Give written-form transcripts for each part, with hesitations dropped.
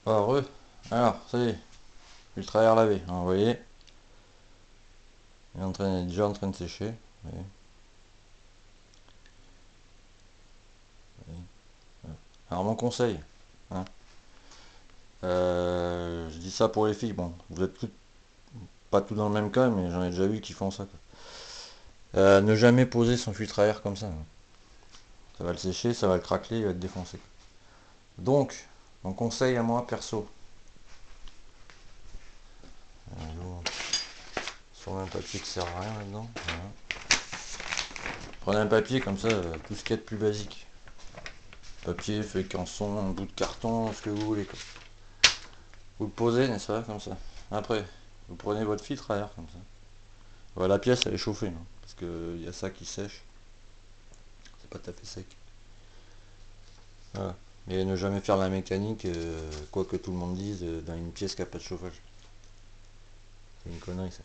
Ah, heureux. Alors, ça y est, filtre à air lavé. Hein, vous voyez, il est déjà en train de sécher. Vous voyez. Alors, mon conseil, hein, je dis ça pour les filles. Bon, vous êtes pas tout dans le même cas, mais j'en ai déjà vu qui font ça, quoi. Ne jamais poser son filtre à air comme ça, hein. Ça va le sécher, ça va le craqueler, il va être défoncé. Donc, mon conseil à moi, perso, sur un papier qui sert à rien là-dedans. Voilà. Prenez un papier comme ça, tout ce qu'il y a de plus basique. Papier, feuille canson, un bout de carton, ce que vous voulez, quoi. Vous le posez, n'est-ce pas, comme ça. Après, vous prenez votre filtre à air, comme ça. Voilà, la pièce, elle est chauffée, hein, parce qu'il y a ça qui sèche. C'est pas tout à fait sec. Voilà. Et ne jamais faire la mécanique, quoi que tout le monde dise, dans une pièce qui n'a pas de chauffage. C'est une connerie, ça.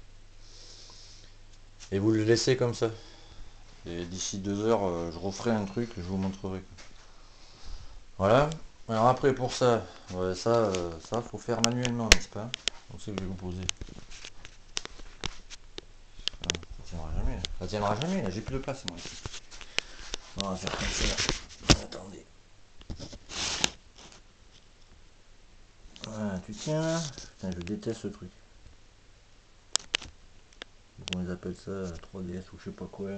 Et vous le laissez comme ça. Et d'ici 2 heures, je referai un truc, je vous montrerai. Voilà. Alors après, pour ça, ouais, ça, faut faire manuellement, n'est-ce pas? Donc c'est que je vais vous poser. Ah, ça tiendra jamais, là. Ça tiendra jamais, là, j'ai plus de place, moi, ici. On va faire comme ça. Attendez. Voilà, tu tiens là. Putain, je déteste ce truc. On les appelle ça 3DS ou je sais pas quoi.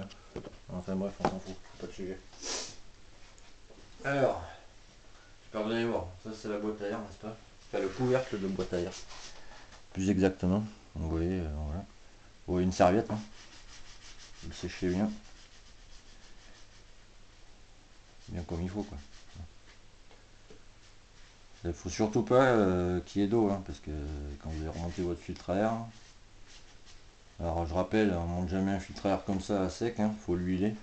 Enfin bref, on s'en fout, c'est pas le sujet. Alors, pardonnez-moi, ça c'est la boîte à air, n'est-ce pas? Enfin, le couvercle de boîte à air. Plus exactement. Donc, vous voyez, voilà. Vous voyez une serviette, hein. Vous le séchez bien. Bien comme il faut, quoi. Il faut surtout pas qu'il y ait d'eau, hein, parce que quand vous allez remonter votre filtre à air, alors je rappelle, on monte jamais un filtre à air comme ça à sec, hein, faut l'huiler,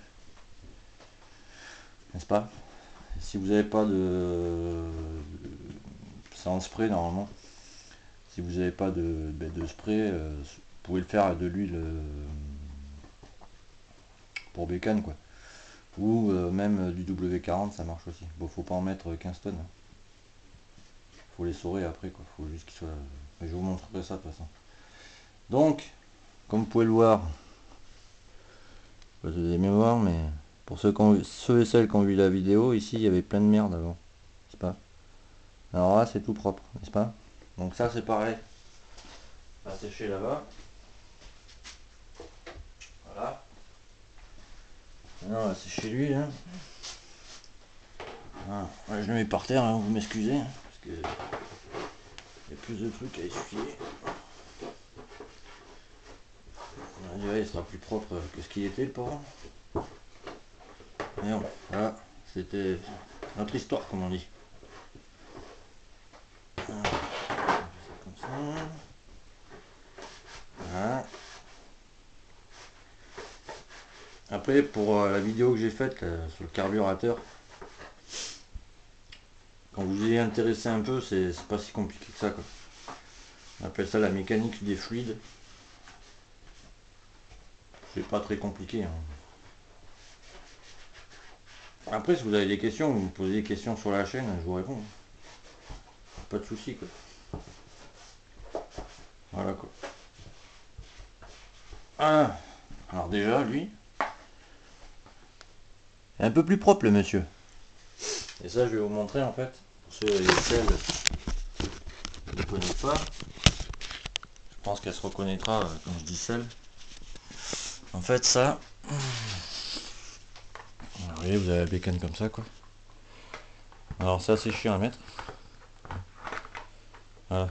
n'est-ce pas? Si vous n'avez pas de... C'est en spray normalement. Si vous n'avez pas de spray, vous pouvez le faire à de l'huile pour bécane, quoi. Ou même du W40, ça marche aussi. Bon, faut pas en mettre 15 tonnes, hein. Faut les saurer après, quoi. Faut juste qu'ils soient... Mais je vous montrerai ça de toute façon. Donc, comme vous pouvez le voir, pas de mémoire, mais pour ceux et celles qui ont vu la vidéo, ici il y avait plein de merde avant, n'est-ce pas? Alors là c'est tout propre, n'est-ce pas? Donc ça c'est pareil, à sécher là-bas. Voilà. Maintenant on va sécher lui, hein. Voilà. Ouais, je le mets par terre, hein, vous m'excusez, hein, parce que il y a plus de trucs à essuyer. On dirait il sera plus propre que ce qu'il était le pauvre. Mais bon, voilà, c'était notre histoire comme on dit. Voilà. Comme ça. Voilà. Après, pour la vidéo que j'ai faite là, sur le carburateur, quand vous y intéressez un peu, c'est pas si compliqué que ça, quoi. On appelle ça la mécanique des fluides. C'est pas très compliqué, hein. Après, si vous avez des questions, vous me posez des questions sur la chaîne, je vous réponds. Pas de soucis, quoi. Voilà, quoi. Ah, alors déjà, lui, est un peu plus propre, le monsieur. Et ça, je vais vous montrer, en fait, pour ceux et celles qui ne connaissent pas. Je pense qu'elle se reconnaîtra quand je dis celle. En fait, ça, vous voyez, vous avez la bécane comme ça, quoi. Alors, c'est assez chiant à mettre. Voilà.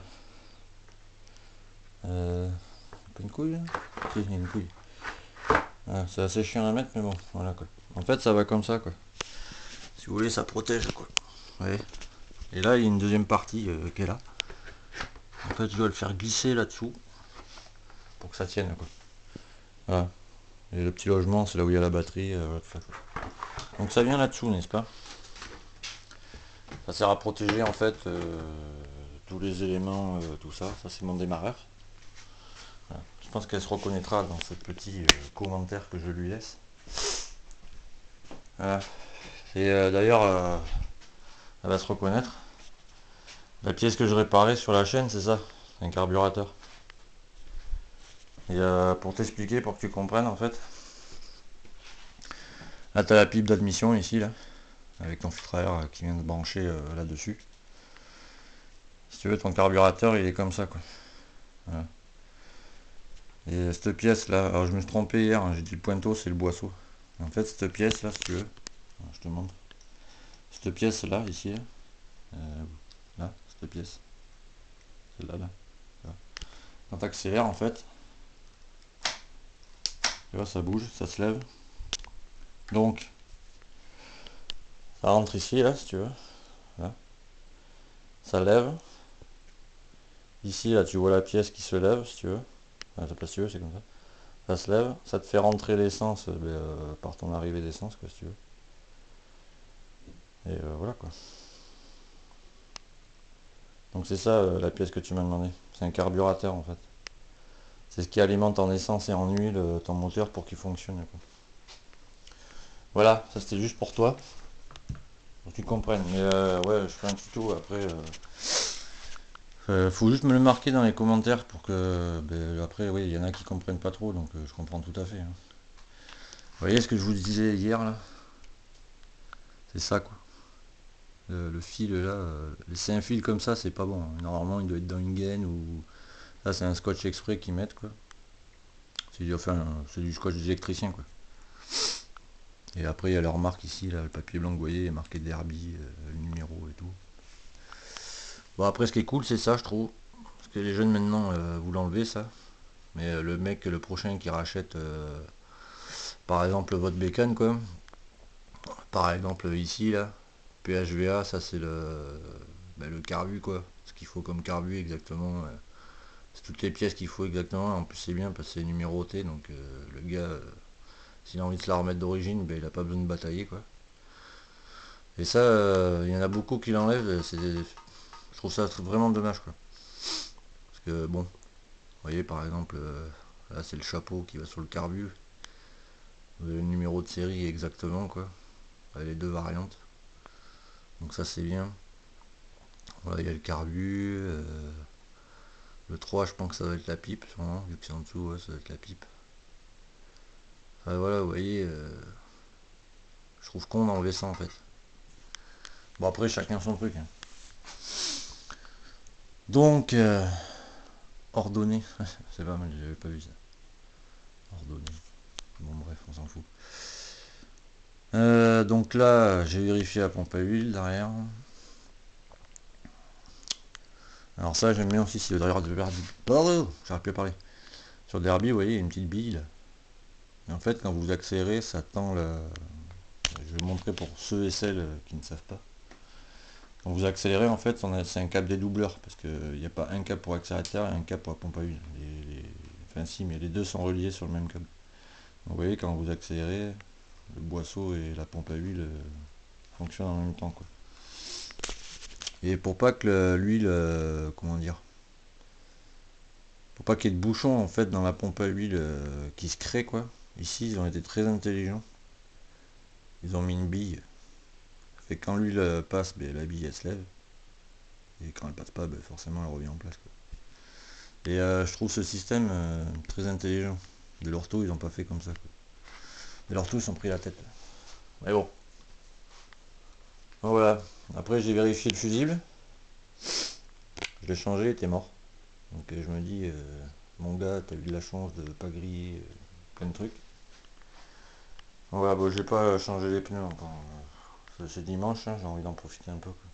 Pas une couille, là? Si, il y a une couille. Voilà, c'est assez chiant à mettre, mais bon, voilà, quoi. En fait, ça va comme ça, quoi. Si vous voulez, ça protège, quoi. Vous voyez. Et là, il y a une deuxième partie qui est là. En fait, je dois le faire glisser là-dessous pour que ça tienne, quoi. Voilà. Et le petit logement, c'est là où il y a la batterie. Donc ça vient là-dessous, n'est-ce pas? Ça sert à protéger, en fait, tous les éléments, tout ça. Ça, c'est mon démarreur. Voilà. Je pense qu'elle se reconnaîtra dans ce petit commentaire que je lui laisse. Voilà. Et d'ailleurs, elle va se reconnaître. La pièce que je réparais sur la chaîne, c'est ça, c'est un carburateur. Et pour t'expliquer, pour que tu comprennes en fait, là tu as la pipe d'admission ici, là, avec ton filtre à air qui vient de brancher là-dessus. Si tu veux, ton carburateur il est comme ça, quoi. Voilà. Et cette pièce là, alors je me suis trompé hier, hein, j'ai dit le pointeau, c'est le boisseau. En fait, cette pièce là, si tu veux, alors, je te montre. Cette pièce là, ici, là, cette pièce, celle-là, là. Quand tu accélères en fait, tu vois, ça bouge, ça se lève. Donc, ça rentre ici, là, si tu veux. Là. Ça lève. Ici, là, tu vois la pièce qui se lève, si tu veux. Enfin, si tu veux, c'est comme ça. Ça se lève. Ça te fait rentrer l'essence par ton arrivée d'essence, quoi, si tu veux. Et voilà, quoi. Donc c'est ça, la pièce que tu m'as demandé. C'est un carburateur, en fait. C'est ce qui alimente en essence et en huile ton moteur pour qu'il fonctionne, quoi. Voilà, ça c'était juste pour toi. Pour que tu comprennes. Mais ouais, je ferai un tuto après. Faut juste me le marquer dans les commentaires pour que après oui il y en a qui comprennent pas trop donc je comprends tout à fait, hein. Vous voyez ce que je vous disais hier là, c'est ça quoi, le fil là, laisser un fil comme ça c'est pas bon, hein. Normalement il doit être dans une gaine ou là c'est un scotch exprès qu'ils mettent quoi, enfin c'est du scotch d'électricien quoi. Et après il y a leur marque ici là, le papier blanc que vous voyez, marqué Derby, le numéro et tout. Bon après ce qui est cool c'est ça je trouve, parce que les jeunes maintenant vous l'enlevez ça, mais le mec le prochain qui rachète par exemple votre bécane quoi. Par exemple ici là, PHVA, ça c'est le carbu quoi. Ce qu'il faut comme carbu exactement. C'est toutes les pièces qu'il faut exactement. En plus c'est bien parce que c'est numéroté. Donc le gars, s'il a envie de se la remettre d'origine, il a pas besoin de batailler quoi. Et ça, il y en a beaucoup qui l'enlèvent. Je trouve ça vraiment dommage quoi. Parce que bon, vous voyez par exemple, là c'est le chapeau qui va sur le carbu. Vous avez le numéro de série exactement quoi. Les deux variantes. Donc ça c'est bien. Voilà, il y a le carbu. Le 3 je pense que ça va être la pipe, sûrement, vu que c'est en dessous, ouais, ça va être la pipe. Enfin, voilà, vous voyez, je trouve con d'enlever ça en fait. Bon après chacun son truc, hein. Donc, ordonné, c'est pas mal, j'avais pas vu ça. Ordonné. Bon bref, on s'en fout. Donc là, j'ai vérifié la pompe à huile derrière. Alors ça, j'aime bien aussi si le derrière de Derby. Oh, j'arrive plus à parler. Sur le Derby, vous voyez, il y a une petite bille là. Et en fait, quand vous accélérez, ça tend le. Je vais montrer pour ceux et celles qui ne savent pas. Quand vous accélérez, en fait, c'est un câble dédoubleur, parce qu'il n'y a pas un câble pour accélérateur et un câble pour la pompe à huile. Enfin si, mais les deux sont reliés sur le même câble. Donc, vous voyez, quand vous accélérez, le boisseau et la pompe à huile fonctionnent en même temps, quoi. Et pour pas que l'huile, comment dire, pour pas qu'il y ait de bouchons en fait dans la pompe à huile qui se crée, quoi. Ici, ils ont été très intelligents. Ils ont mis une bille. Ça fait que quand l'huile passe, la bille elle se lève. Et quand elle passe pas, forcément elle revient en place, quoi. Et je trouve ce système très intelligent. De l'ortho, ils n'ont pas fait comme ça, quoi. De l'ortho, ils sont pris la tête. Mais bon. Bon, voilà. Après, j'ai vérifié le fusible. Je l'ai changé, il était mort. Donc je me dis, mon gars, t'as eu de la chance de pas griller plein de trucs. Voilà, bon, j'ai pas changé les pneus encore. C'est dimanche, hein, j'ai envie d'en profiter un peu, quoi.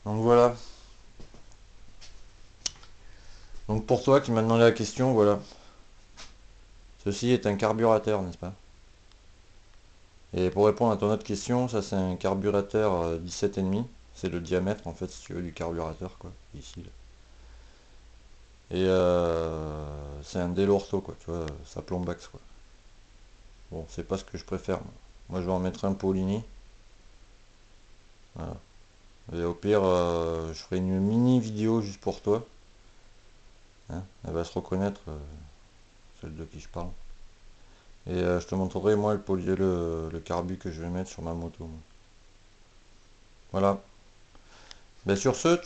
Donc voilà. Donc pour toi qui m'as demandé la question, voilà. Ceci est un carburateur, n'est-ce pas? Et pour répondre à ton autre question, ça c'est un carburateur 17,5. C'est le diamètre en fait si tu veux du carburateur quoi. Ici là. Et c'est un Delorto quoi, tu vois, ça plombax quoi. Bon, c'est pas ce que je préfère. Moi je vais en mettre un Paulini. Voilà. Et au pire, je ferai une mini vidéo juste pour toi. Hein, elle va se reconnaître, celle de qui je parle. Et je te montrerai moi le carbu que je vais mettre sur ma moto. Voilà. Ben sur ce,